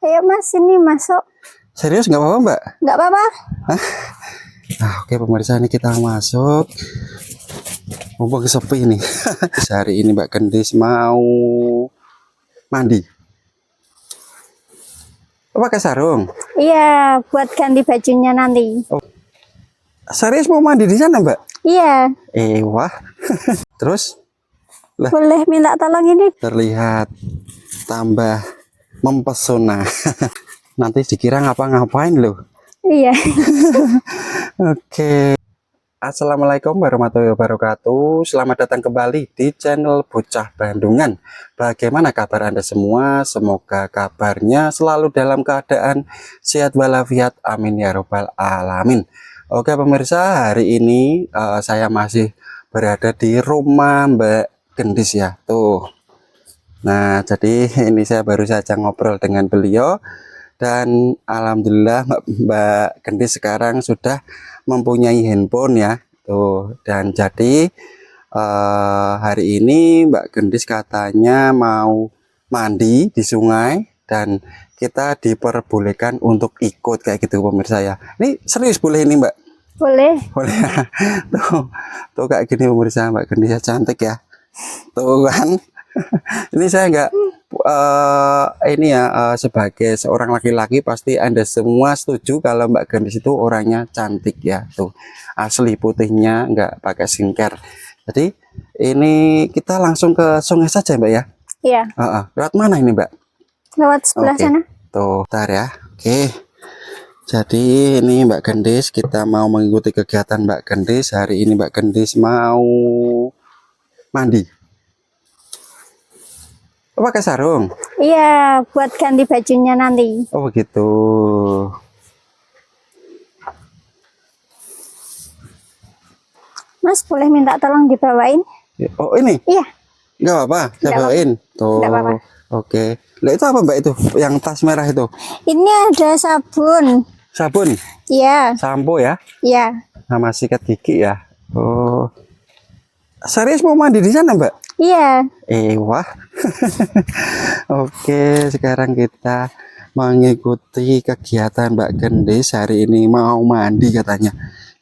Ayo Mas, ini masuk. Serius nggak apa-apa Mbak? Nggak apa-apa. Nah, oke pemirsa, ini kita masuk. Mumpung sepi nih. Hari ini Mbak Gendis mau mandi. Pakai sarung? Iya, buat ganti bajunya nanti. Oh. Serius mau mandi di sana Mbak? Iya. Wah. Terus? Lah, boleh minta tolong ini? Terlihat tambah mempesona. Nanti dikira ngapa-ngapain loh. Iya. Oke. Assalamualaikum warahmatullahi wabarakatuh. Selamat datang kembali di channel Bocah Bandungan. Bagaimana kabar Anda semua? Semoga kabarnya selalu dalam keadaan sehat walafiat. Amin ya robbal alamin. Oke pemirsa, hari ini saya masih berada di rumah Mbak Gendis ya. Tuh. Nah, jadi ini saya baru saja ngobrol dengan beliau. Dan alhamdulillah Mbak Gendis sekarang sudah mempunyai handphone ya tuh. Dan jadi hari ini Mbak Gendis katanya mau mandi di sungai dan kita diperbolehkan untuk ikut kayak gitu pemirsa ya. Ini serius boleh ini Mbak? Boleh. Boleh. Tuh kayak gini pemirsa, Mbak Gendis cantik ya. Tuh kan. Ini saya nggak ini ya sebagai seorang laki-laki pasti Anda semua setuju kalau Mbak Gendis itu orangnya cantik ya. Tuh asli putihnya, nggak pakai skincare. Jadi ini kita langsung ke sungai saja Mbak ya. Iya. Lewat mana ini Mbak? Lewat sebelah sana. Tuh bentar ya. Oke. Jadi ini Mbak Gendis, kita mau mengikuti kegiatan Mbak Gendis. Hari ini Mbak Gendis mau mandi. Pakai sarung? Iya, buat ganti bajunya nanti. Oh begitu. Mas, boleh minta tolong dibawain? Oh ini? Iya. Nggak apa-apa, saya bawain. Tuh. Nggak apa-apa. Oke. Lah itu apa Mbak itu? Yang tas merah itu? Ini ada sabun. Sabun? Iya. Sampo ya? Iya. Sama sikat gigi ya? Oh. Serius mau mandi di sana Mbak? Iya. Wah. Oke, sekarang kita mengikuti kegiatan Mbak Gendis. Hari ini mau mandi katanya.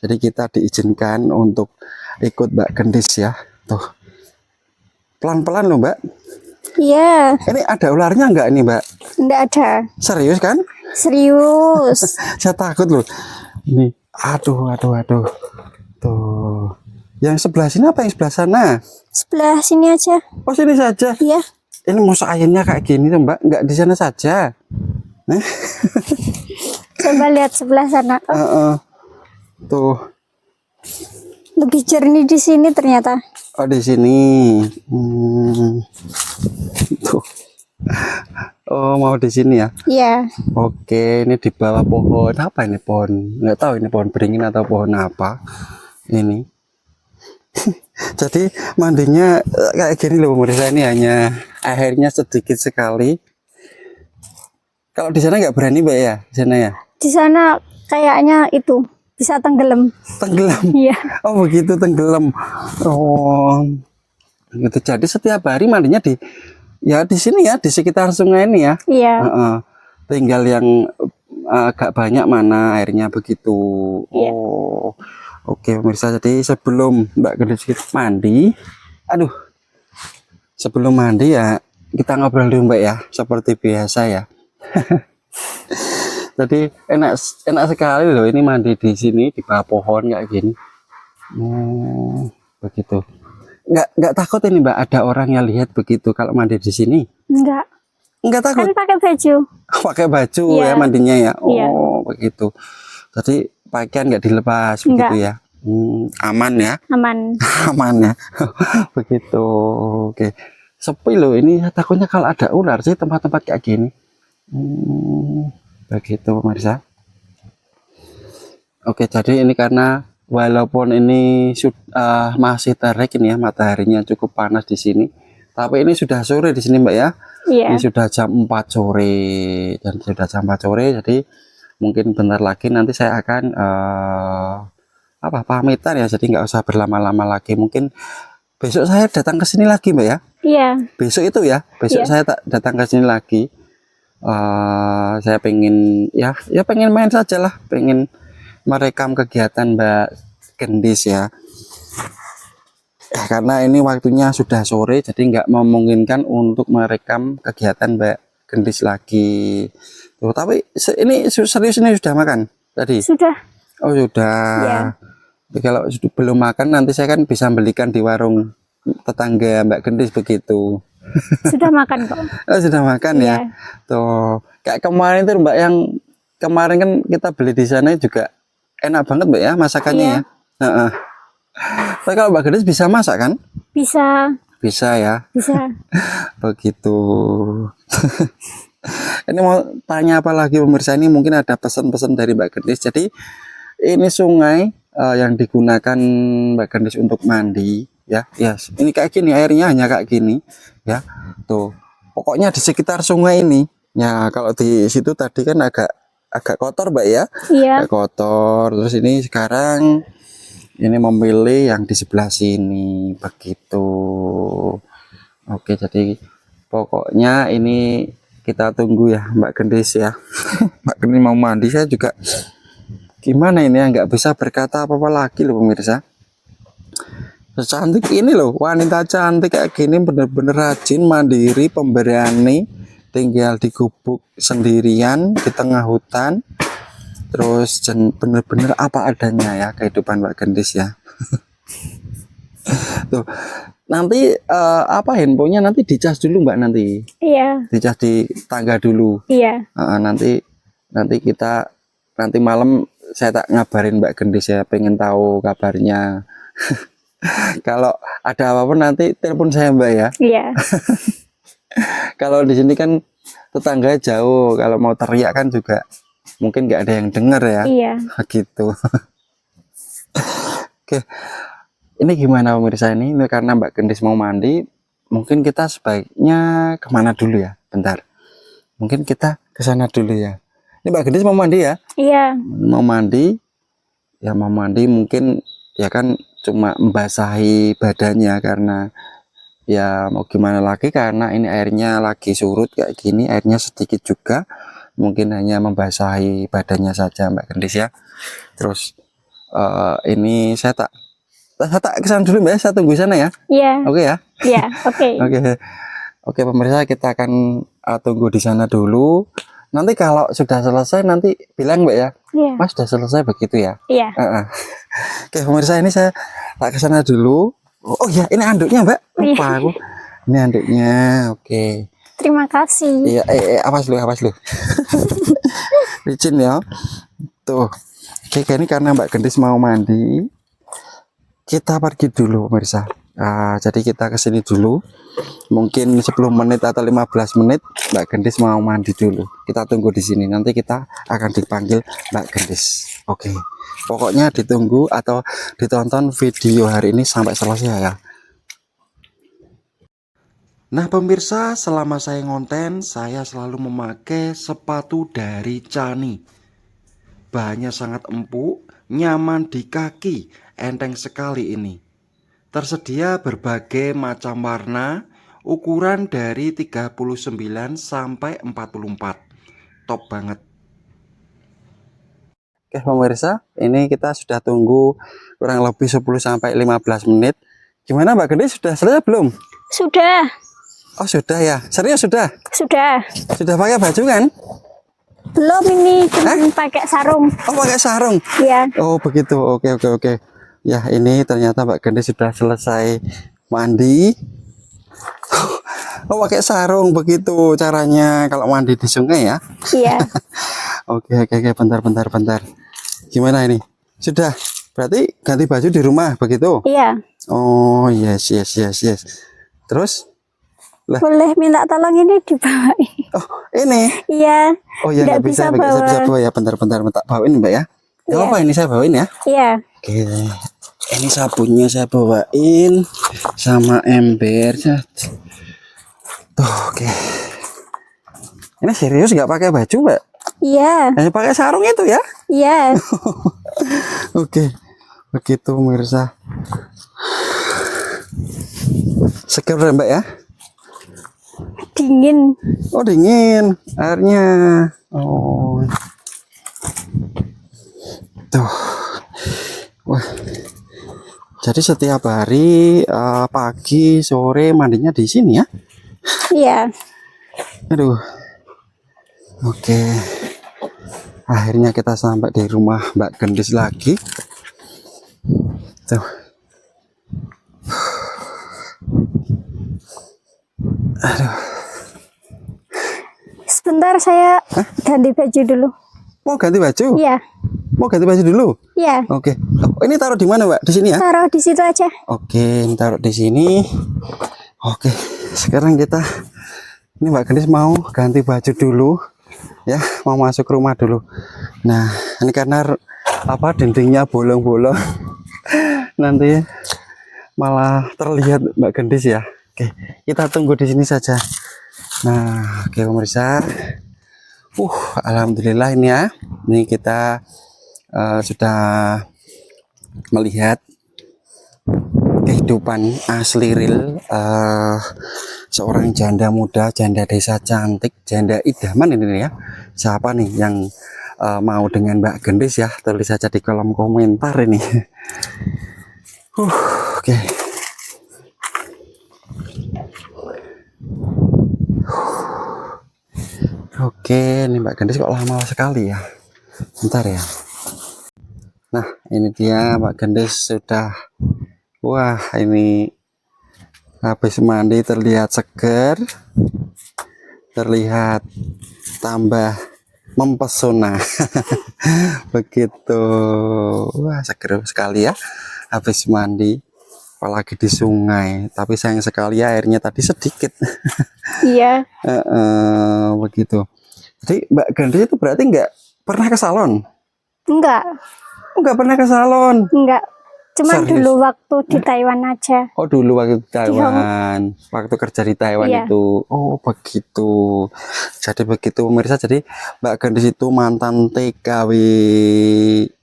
Jadi kita diizinkan untuk ikut Mbak Gendis ya. Tuh. Pelan-pelan loh Mbak. Iya. Ini ada ularnya enggak ini Mbak? Enggak ada. Serius kan? Serius. Saya takut loh. Ini. Aduh. Tuh. Yang sebelah sini apa yang sebelah sana? Sebelah sini aja. Oh sini saja? Iya. Ini musuh airnya kayak gini tuh Mbak, nggak di sana saja. Coba lihat sebelah sana. Tuh. Lebih jernih di sini ternyata. Oh di sini. Tuh. Oh mau di sini ya? Iya. Oke, ini di bawah pohon apa ini pohon? Nggak tahu ini pohon beringin atau pohon apa. Ini. Jadi mandinya kayak gini loh pemirsa, ini hanya airnya sedikit sekali. Kalau di sana nggak berani Mbak ya, di sana ya? Di sana kayaknya itu bisa tenggelam. Tenggelam? Iya. Oh begitu tenggelam. Oh, gitu. Jadi setiap hari mandinya di sini ya, di sekitar sungai ini ya. Iya. Tinggal yang agak banyak mana airnya begitu. Iya. Oh. Oke pemirsa, jadi sebelum Mbak Gendis mandi, sebelum mandi ya kita ngobrol dulu Mbak ya, seperti biasa ya. Jadi enak sekali loh ini mandi di sini di bawah pohon kayak gini. Begitu. Nggak takut ini Mbak, ada orang yang lihat begitu kalau mandi di sini? Nggak takut. Kan pakai baju. Pakai baju ya mandinya ya. Oh iya. Begitu. Jadi pakaian nggak dilepas begitu ya. Aman ya. Aman. Aman ya. Begitu. Oke. Sepi loh ini, takutnya kalau ada ular sih tempat-tempat kayak gini. Begitu pemirsa. Oke, jadi ini karena walaupun ini sudah masih terik ini ya, mataharinya cukup panas di sini, tapi ini sudah sore di sini Mbak ya. Iya. Ini sudah jam 4 sore dan sudah jam 4 sore, jadi mungkin bentar lagi nanti saya akan pamitan ya, jadi nggak usah berlama-lama lagi. Mungkin besok saya datang ke sini lagi Mbak ya. Iya. Besok itu ya, besok saya datang ke sini lagi. saya pengen pengen main saja lah, pengen merekam kegiatan Mbak Gendis ya. Karena ini waktunya sudah sore, jadi nggak memungkinkan untuk merekam kegiatan Mbak Gendis lagi. Tuh, tapi ini serius, ini sudah makan tadi? Sudah. Oh sudah. Ya. Kalau belum makan nanti saya kan bisa belikan di warung tetangga Mbak Gendis begitu. Sudah makan kok. Oh, sudah makan ya. Iya. Tuh, kayak kemarin tuh Mbak, yang kemarin kan kita beli di sana juga enak banget Mbak ya masakannya Iya. ya. Heeh. Tapi kalau Mbak Gendis bisa masak kan? Bisa. Bisa ya. Bisa. Begitu. Ini mau tanya apa lagi pemirsa, ini mungkin ada pesan-pesan dari Mbak Gendis. Jadi ini sungai yang digunakan Mbak Gendis untuk mandi ya. Yes. Ini kayak gini, airnya hanya kayak gini ya. Tuh. Pokoknya di sekitar sungai ini. Ya, kalau di situ tadi kan agak kotor Mbak ya. Iya. Agak kotor. Terus ini sekarang ini memilih yang di sebelah sini begitu. Oke, jadi pokoknya ini kita tunggu ya Mbak Gendis ya. Mbak Gendis mau mandi, saya juga gimana ini ya, nggak bisa berkata apa-apa lagi loh pemirsa. Secantik ini loh, wanita cantik kayak gini bener-bener rajin, mandiri, pemberani, tinggal di gubuk sendirian di tengah hutan. Terus bener-bener apa adanya ya kehidupan Mbak Gendis ya. Tuh, nanti apa handphonenya nanti dicas dulu Mbak nanti. Iya. Dicas di tangga dulu. Iya. Nanti kita nanti malam saya tak ngabarin Mbak Gendis ya, pengen tahu kabarnya. Kalau ada apa-apa nanti telepon saya Mbak ya. Iya. Kalau di sini kan tetangga jauh, kalau mau teriak kan juga mungkin nggak ada yang dengar ya. Iya. Gitu. Oke, ini gimana pemirsa, ini karena Mbak Gendis mau mandi, mungkin kita sebaiknya kemana dulu ya? Bentar, mungkin kita ke sana dulu ya. Ini Mbak Gendis mau mandi ya? Iya. Mau mandi ya, mau mandi mungkin ya kan cuma membasahi badannya, karena ya mau gimana lagi, karena ini airnya lagi surut kayak gini, airnya sedikit juga, mungkin hanya membasahi badannya saja Mbak Gendis ya. Terus ini saya tak kesana dulu Mbak, saya tunggu sana ya. Iya. Oke ya. Iya. Oke. Oke pemirsa, kita akan tunggu di sana dulu. Nanti kalau sudah selesai nanti bilang Mbak ya, Iya. Mas sudah selesai begitu ya. Iya. Oke pemirsa, ini saya tak kesana dulu. Oh ya, ini anduknya Mbak, lupa aku. Ini anduknya. Oke. Terima kasih. Iya, awas lu. Licin ya. Tuh. Oke, ini karena Mbak Gendis mau mandi, kita pergi dulu pemirsa. Jadi kita kesini dulu. Mungkin 10 menit atau 15 menit Mbak Gendis mau mandi dulu. Kita tunggu di sini. Nanti kita akan dipanggil Mbak Gendis. Oke. Pokoknya ditunggu atau ditonton video hari ini sampai selesai ya. Nah pemirsa, selama saya ngonten, saya selalu memakai sepatu dari Chani. Bahannya sangat empuk, nyaman di kaki, enteng sekali ini. Tersedia berbagai macam warna, ukuran dari 39 sampai 44. Top banget. Oke pemirsa, ini kita sudah tunggu kurang lebih 10 sampai 15 menit. Gimana Mbak Gendis, sudah selesai belum? Sudah. Oh sudah ya, serius sudah? Sudah. Sudah pakai baju kan? Belum, ini cuma pakai sarung. Oh pakai sarung? Iya. Oh begitu, oke. Ya ini ternyata Mbak Gendis sudah selesai mandi. Oh pakai sarung, begitu caranya kalau mandi di sungai ya? Iya. Oke, bentar. Gimana ini? Sudah, berarti ganti baju di rumah begitu? Iya. Oh yes. Terus? Lah. Boleh minta tolong ini dibawain. Oh ini? Iya. Oh ya nggak bisa bawa ya, bentar tak bawain Mbak ya. Gak apa-apa, ini saya bawain ya. Iya. Oke, ini sabunnya saya bawain sama ember. Tuh, oke. Ini serius nggak pakai baju Mbak? Iya. Hanya pakai sarung itu ya? Iya. Oke, begitu pemirsa. Seger Mbak ya. Dingin. Oh dingin airnya. Oh tuh. Wah. Jadi setiap hari pagi sore mandinya di sini ya? Iya. Aduh. Oke. Akhirnya kita sampai di rumah Mbak Gendis lagi. Tuh. Aduh. Sebentar saya ganti baju dulu. Mau ganti baju? Iya. Mau ganti baju dulu? Iya. Oke. Oh, ini taruh di mana, Mbak? Di sini ya? Taruh di situ aja. Oke, ini taruh di sini. Oke. Sekarang kita ini Mbak Gendis mau ganti baju dulu. Ya, mau masuk rumah dulu. Nah, ini karena apa dindingnya bolong-bolong. Nanti malah terlihat Mbak Gendis ya. Oke, kita tunggu di sini saja. Nah, oke pemirsa. Alhamdulillah ini ya. Ini kita sudah melihat kehidupan asli real seorang janda muda, janda desa cantik, janda idaman ini ya. Siapa nih yang mau dengan Mbak Gendis ya? Tulis saja di kolom komentar ini. Oke. Oke, ini Mbak Gendis kok lama sekali ya. Bentar ya. Nah, ini dia Mbak Gendis sudah. Wah, ini habis mandi terlihat seger. Terlihat tambah mempesona. Begitu. Wah, seger sekali ya. Habis mandi, apalagi di sungai. Tapi sayang sekali ya airnya tadi sedikit. Iya. Begitu. Jadi Mbak Gendis itu berarti nggak pernah ke salon? Enggak. Nggak pernah ke salon? Enggak. Cuman Serius? dulu waktu di Taiwan aja. Oh dulu waktu di Taiwan, waktu kerja di Taiwan Iya. itu. Oh begitu. Jadi begitu pemirsa. Jadi Mbak Gendis itu mantan TKW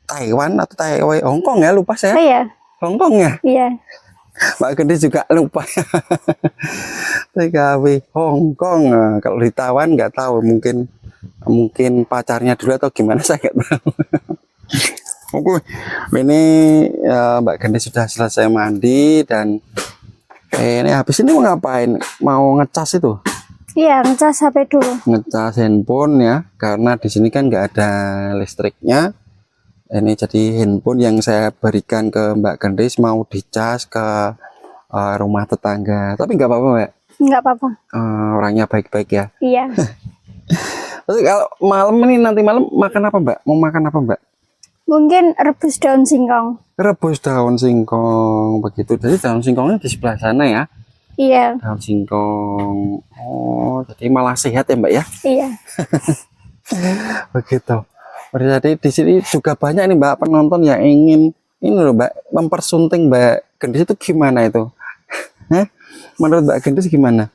Taiwan atau TKW Hongkong ya, lupa saya. Iya. Hongkong ya. Iya. Mbak Gendis juga lupa. TKW Hongkong. Nah, kalau di Taiwan nggak tahu, mungkin pacarnya dulu atau gimana saya nggak tahu. Oke, ini Mbak Gendis sudah selesai mandi dan ini habis ini mau ngapain? Mau ngecas itu? Iya, ngecas HP dulu. Ngecas handphone ya, karena di sini kan nggak ada listriknya. Ini jadi handphone yang saya berikan ke Mbak Gendis mau dicas ke rumah tetangga. Tapi nggak apa-apa, Mbak. Nggak apa-apa. Orangnya baik-baik ya. Iya. Terus kalau malam ini nanti malam makan apa, Mbak? Mau makan apa, Mbak? Mungkin rebus daun singkong. Rebus daun singkong begitu. Jadi daun singkongnya di sebelah sana ya. Iya. Daun singkong. Oh, jadi malah sehat ya, Mbak ya. Iya. Begitu. Jadi di sini juga banyak nih Mbak penonton yang ingin ini loh Mbak mempersunting Mbak Gendis itu gimana itu? Menurut Mbak Gendis gimana?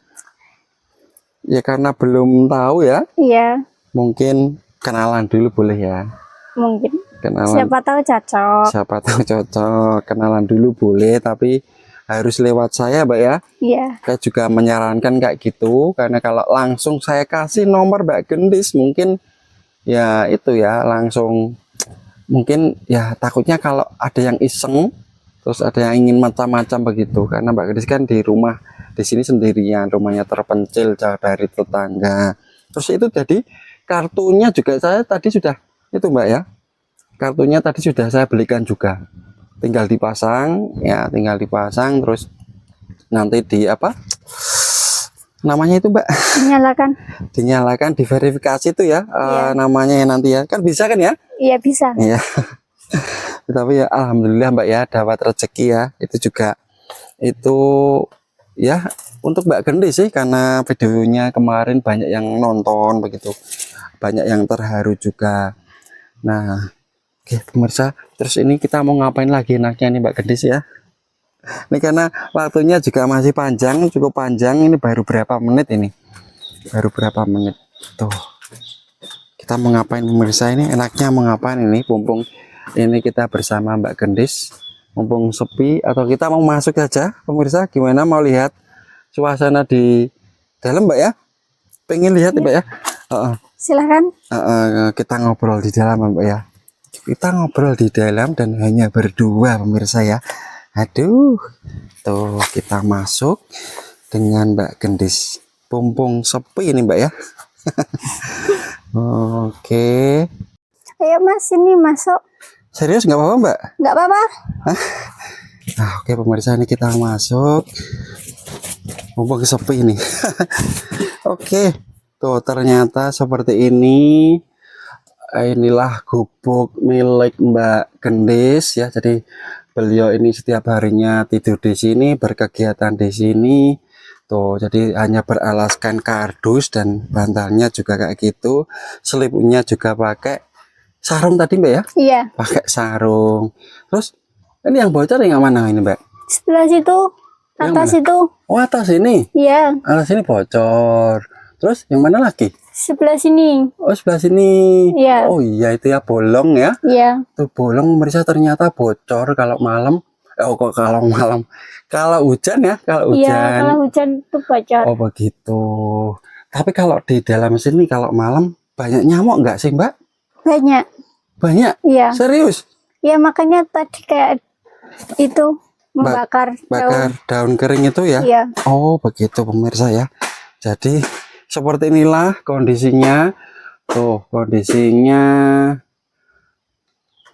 Ya karena belum tahu ya. Iya. Mungkin kenalan dulu boleh ya. Mungkin. Kenalan. Siapa tahu cocok. Siapa tahu cocok. Kenalan dulu boleh, tapi harus lewat saya, Mbak ya. Iya. Saya juga menyarankan kayak gitu, karena kalau langsung saya kasih nomor Mbak Gendis, mungkin ya itu ya langsung, mungkin ya takutnya kalau ada yang iseng, terus ada yang ingin macam-macam begitu. Karena Mbak Gendis kan di rumah di sini sendirian, rumahnya terpencil jauh dari tetangga. Terus itu jadi kartunya juga saya tadi sudah itu Mbak ya. Kartunya tadi sudah saya belikan juga, tinggal dipasang ya, tinggal dipasang terus nanti di apa namanya itu Mbak, dinyalakan diverifikasi itu ya. Iya. Namanya ya nanti ya kan bisa kan ya. Iya bisa. Iya. Tapi ya alhamdulillah Mbak ya dapat rezeki ya, itu juga itu ya untuk Mbak Gendis sih, karena videonya kemarin banyak yang nonton begitu, banyak yang terharu juga. Nah oke pemirsa, terus ini kita mau ngapain lagi enaknya nih Mbak Gendis ya? Ini karena waktunya juga masih panjang, cukup panjang. Ini baru berapa menit ini? Baru berapa menit? Tuh. Kita mau ngapain pemirsa ini? Enaknya mau ngapain ini? Mumpung ini kita bersama Mbak Gendis. Mumpung sepi atau kita mau masuk saja pemirsa? Gimana mau lihat suasana di dalam Mbak ya? Pengen lihat ya Mbak ya? Silahkan. Kita ngobrol di dalam Mbak ya. Kita ngobrol di dalam dan hanya berdua pemirsa ya. Aduh, tuh kita masuk dengan Mbak Gendis. Pumpung sepi ini Mbak ya. Oke. Ayo Mas, ini masuk. Serius nggak apa-apa Mbak? Nggak apa-apa. Nah, oke pemirsa, ini kita masuk. Mumpung sepi ini. Oke, tuh ternyata seperti ini. Inilah gubuk milik Mbak Gendis ya. Jadi beliau ini setiap harinya tidur di sini, berkegiatan di sini. Tuh, jadi hanya beralaskan kardus dan bantalnya juga kayak gitu. Selimutnya juga pakai sarung tadi Mbak ya? Iya. Pakai sarung. Terus ini yang bocor yang mana ini Mbak? Sebelah situ. Atas itu. Oh, atas ini. Iya. Atas ini bocor. Terus yang mana lagi? Sebelah sini. Oh, sebelah sini. Iya. Oh iya, itu ya bolong ya. Iya. Tuh bolong pemirsa ternyata bocor kalau malam. Oh kok kalau malam. Kalau hujan ya, kalau hujan. Iya, kalau hujan itu bocor. Oh begitu. Tapi kalau di dalam sini kalau malam banyak nyamuk nggak sih Mbak? Banyak. Banyak? Iya. Serius? Ya makanya tadi kayak itu membakar bakar daun kering itu ya? Iya. Oh begitu pemirsa ya. Jadi seperti inilah kondisinya. Tuh kondisinya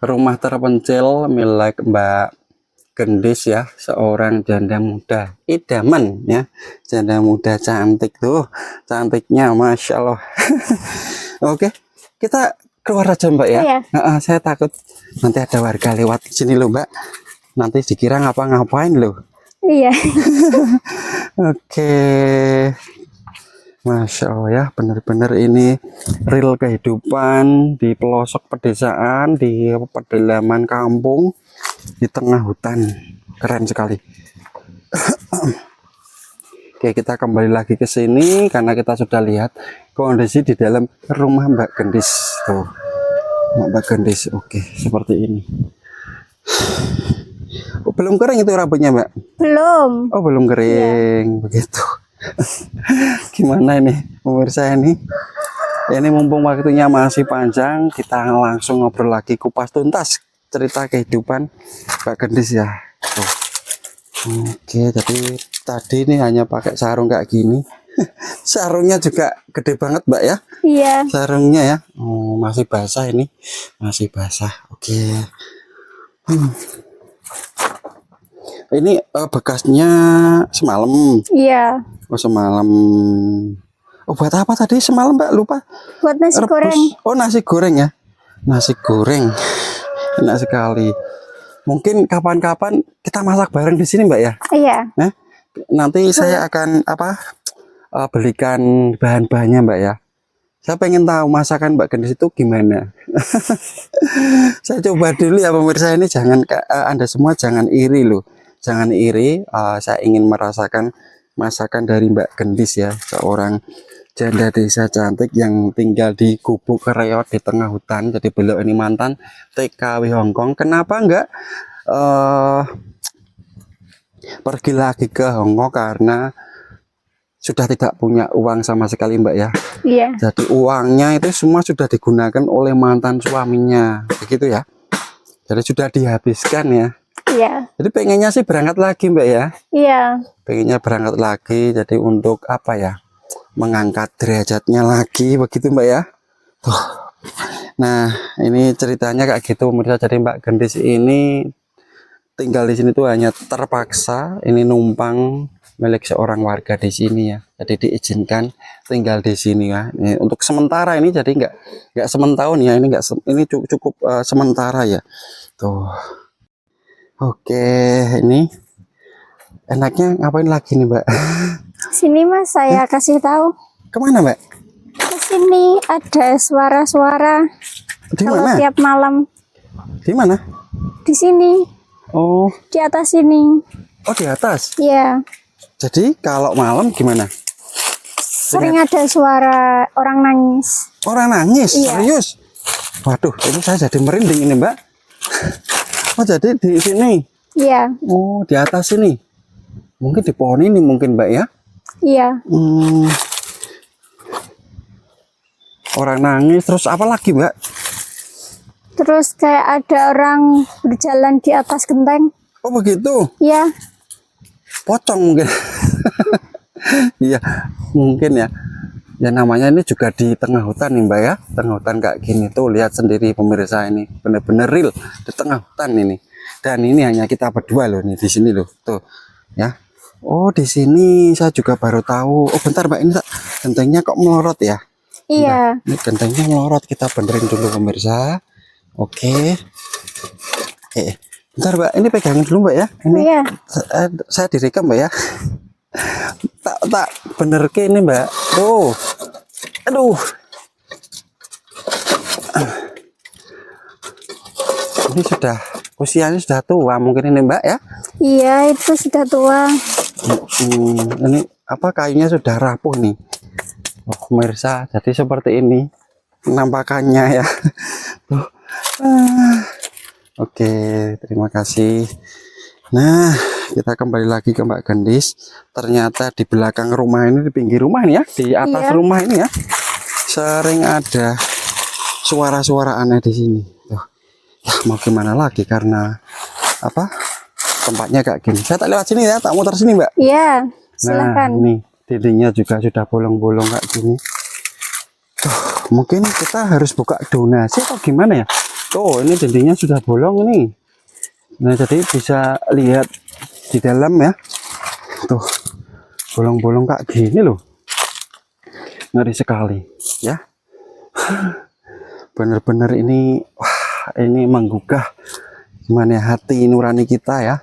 rumah terpencil milik Mbak Gendis ya, seorang janda muda idaman ya, janda muda cantik tuh, cantiknya Masya Allah. Oke, kita keluar aja Mbak ya. Iya. Saya takut nanti ada warga lewat sini loh Mbak, nanti dikira ngapa-ngapain loh. Iya. Oke, Masya Allah ya, benar-benar ini real kehidupan di pelosok pedesaan, di pedalaman kampung, di tengah hutan. Keren sekali. Oke, kita kembali lagi ke sini karena kita sudah lihat kondisi di dalam rumah Mbak Gendis. Tuh, Mbak Gendis. Oke, seperti ini. Oh, belum kering itu rambutnya Mbak? Belum. Oh, belum kering. Begitu. Gimana ini pemirsa ini? Ini mumpung waktunya masih panjang, kita langsung ngobrol lagi, kupas tuntas cerita kehidupan Mbak Gendis ya. Tuh. Oke, jadi tadi ini hanya pakai sarung kayak gini. Sarungnya juga gede banget Mbak ya? Iya. Sarungnya ya. Oh, masih basah ini, masih basah. Oke. Ini bekasnya semalam. Iya. Oh semalam. Oh buat apa tadi semalam Mbak? Lupa. Buat nasi Rebus. goreng. Oh nasi goreng ya. Nasi goreng. Enak sekali. Mungkin kapan-kapan kita masak bareng di sini Mbak ya. Iya. Nanti saya akan belikan bahan-bahannya Mbak ya. Saya pengen tahu masakan Mbak Gendis itu gimana. Saya coba dulu ya pemirsa, ini jangan Anda semua jangan iri loh. Jangan iri, saya ingin merasakan masakan dari Mbak Gendis ya, seorang janda desa cantik yang tinggal di gubuk reot di tengah hutan. Jadi beliau ini mantan TKW Hongkong. Kenapa enggak pergi lagi ke Hongkong? Karena sudah tidak punya uang sama sekali Mbak ya. Iya. Jadi uangnya itu semua sudah digunakan oleh mantan suaminya, begitu ya. Jadi sudah dihabiskan ya. Iya. Jadi pengennya sih berangkat lagi Mbak ya. Iya. Pengennya berangkat lagi, jadi untuk apa ya, mengangkat derajatnya lagi, begitu Mbak ya. Tuh. Nah ini ceritanya kayak gitu pemirsa. Jadi Mbak Gendis ini tinggal di sini tuh hanya terpaksa, ini numpang milik seorang warga di sini ya. Jadi diizinkan tinggal di sini ya. Ini untuk sementara ini, jadi nggak sementahun ya. Ini ini cukup sementara ya. Tuh. Oke, ini enaknya ngapain lagi nih Mbak? Sini Mas, saya kasih tahu. Kemana Mbak? Ke sini ada suara-suara. Di Kalau mana? tiap malam. Di mana? Di sini. Oh, Di atas sini. oh di atas. Iya. Jadi kalau malam gimana? Sering ada suara orang nangis. Orang nangis, Iya. serius? Waduh, ini saya jadi merinding ini Mbak. Oh jadi di sini? Iya. Oh di atas sini? Mungkin di pohon ini mungkin Mbak ya? Iya. Orang nangis, terus apa lagi Mbak? Terus kayak ada orang berjalan di atas genteng. Oh begitu, Iya. pocong mungkin. Iya, mungkin ya. Ya namanya ini juga di tengah hutan nih Mbak ya. Tengah hutan kayak gini tuh, lihat sendiri pemirsa, ini bener-bener real di tengah hutan ini. Dan ini hanya kita berdua loh nih di sini loh. Tuh ya. Oh, di sini saya juga baru tahu. Oh, bentar Mbak, ini gentengnya kok melorot ya? Iya. Ini gentengnya melorot, kita benerin dulu pemirsa. Oke. Bentar Mbak, ini pegangin dulu Mbak ya. Ini Iya. saya direkam Mbak ya. tak bener ke ini Mbak. Tuh. Aduh. Ini sudah usianya sudah tua mungkin ini Mbak ya. Iya, itu sudah tua. Ini apa, kayunya sudah rapuh nih. Oh, pemirsa, jadi seperti ini penampakannya ya. Tuh. Oke, terima kasih. Nah, kita kembali lagi ke Mbak Gendis. Ternyata di belakang rumah ini, di pinggir rumah ini ya, di atas Iya. rumah ini ya, sering ada suara-suara aneh di sini. Tuh. Ya, mau gimana lagi karena apa? Tempatnya kayak gini. Saya tak lewat sini ya, tak muter sini Mbak. Iya, Nah, silakan. ini dindingnya juga sudah bolong-bolong kayak gini. Tuh, mungkin kita harus buka donasi atau gimana ya? Tuh, ini dindingnya sudah bolong ini. Nah, jadi bisa lihat di dalam ya. Tuh, bolong-bolong kayak gini loh. Ngeri sekali ya. Bener-bener ini, wah, ini menggugah gimana ya, hati nurani kita ya.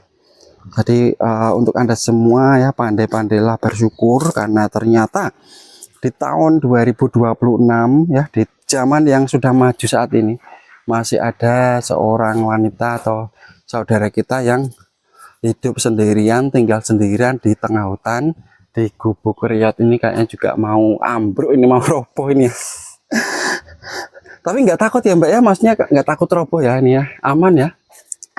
Jadi untuk Anda semua ya, pandai-pandailah bersyukur karena ternyata di tahun 2026 ya, di zaman yang sudah maju saat ini, masih ada seorang wanita atau saudara kita yang hidup sendirian, tinggal sendirian di tengah hutan di Gubuk Riyad ini. Kayaknya juga mau ambruk ini, mau roboh ini ya. Tapi nggak takut ya Mbak ya, maksudnya nggak takut roboh ya ini ya, aman ya.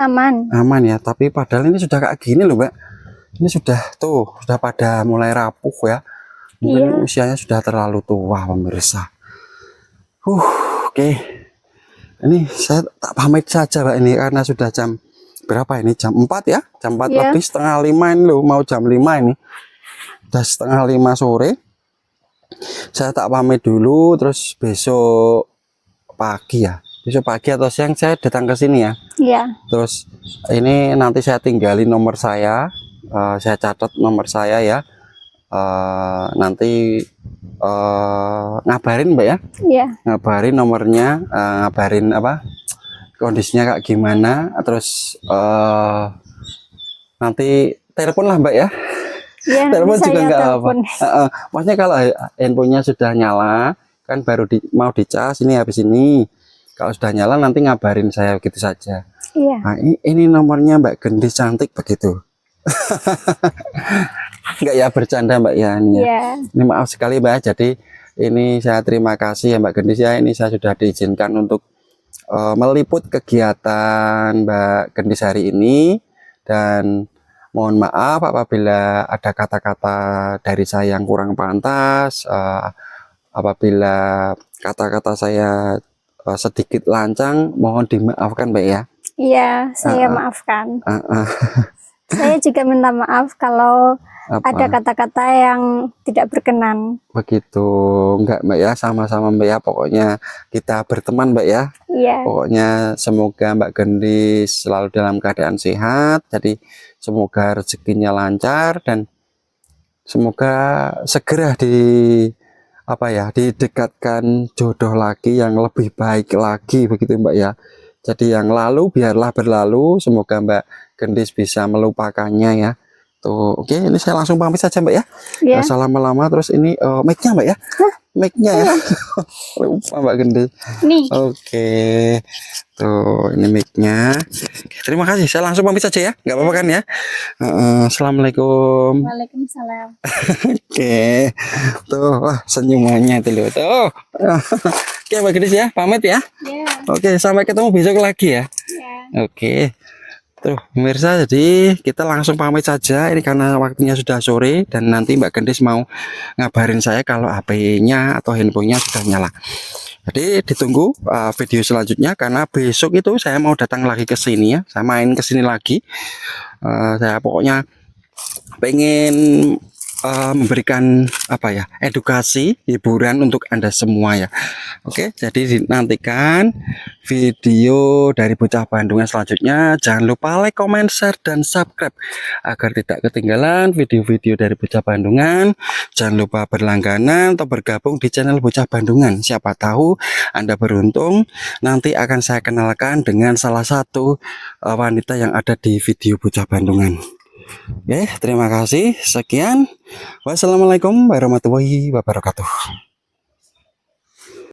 Aman. Aman ya, tapi padahal ini sudah kayak gini loh Mbak. Ini sudah tuh, sudah pada mulai rapuh ya. Mungkin usianya sudah terlalu tua pemirsa. Oke. Ini saya tak pamit saja Mbak ini karena sudah jam berapa ini? Jam 4 ya? Jam 4 lebih, setengah 5 ini loh, mau jam 5 ini. Udah setengah 5 sore. Saya tak pamit dulu, terus besok pagi ya. Besok pagi atau siang saya datang ke sini ya. Iya. Terus ini nanti saya tinggalin nomor saya, saya catat nomor saya ya. Nanti ngabarin Mbak ya. Iya. Ngabarin nomornya, ngabarin apa kondisinya kayak gimana. Terus nanti telepon lah Mbak ya. Iya, Telepon juga nggak apa. telepon. Maksudnya kalau handphonenya sudah nyala kan, baru mau dicas ini habis ini. Kalau sudah nyala nanti ngabarin saya gitu saja. Iya. Nah, ini nomornya Mbak Gendis cantik begitu. Enggak ya, bercanda Mbak ya ini ya. Iya. Ini maaf sekali Mbak. Jadi ini saya terima kasih ya Mbak Gendis ya. Ini saya sudah diizinkan untuk meliput kegiatan Mbak Gendis hari ini, dan mohon maaf apabila ada kata-kata dari saya yang kurang pantas, apabila kata-kata saya sedikit lancang, mohon dimaafkan Mbak ya. Iya, saya maafkan. Saya juga minta maaf kalau ada kata-kata yang tidak berkenan. Begitu, enggak Mbak ya, sama-sama Mbak ya. Pokoknya kita berteman Mbak ya. Iya. Pokoknya semoga Mbak Gendis selalu dalam keadaan sehat. Jadi semoga rezekinya lancar dan semoga segera didekatkan jodoh lagi yang lebih baik lagi begitu Mbak ya. Jadi yang lalu biarlah berlalu, semoga Mbak Gendis bisa melupakannya ya. Tuh, oke, ini saya langsung pamit saja Mbak ya. Iya. Nggak usah lama-lama. Terus ini mic-nya Mbak ya. Mic-nya ya. Lupa Mbak Gendis. Nih. Oke. Tuh, ini mic-nya. Terima kasih. Saya langsung pamit saja ya. Nggak apa-apa kan ya? Assalamualaikum. Waalaikumsalam. Oke. Tuh, wah, senyumannya itu loh. Tuh. Oke Mbak Gendis ya, pamit ya. Iya. Oke, sampai ketemu besok lagi ya. Iya. Oke. Tuh, pemirsa, jadi kita langsung pamit saja ini karena waktunya sudah sore dan nanti Mbak Gendis mau ngabarin saya kalau HP-nya atau handphonenya sudah nyala. Jadi ditunggu video selanjutnya karena besok itu saya mau datang lagi ke sini ya. Saya main ke sini lagi. Saya pokoknya pengen memberikan apa ya, edukasi, hiburan untuk Anda semua ya. Oke, jadi dinantikan video dari Bocah Bandungan selanjutnya. Jangan lupa like, comment, share, dan subscribe agar tidak ketinggalan video-video dari Bocah Bandungan. Jangan lupa berlangganan atau bergabung di channel Bocah Bandungan. Siapa tahu Anda beruntung, nanti akan saya kenalkan dengan salah satu wanita yang ada di video Bocah Bandungan. Oke, terima kasih. Sekian. Wassalamualaikum warahmatullahi wabarakatuh.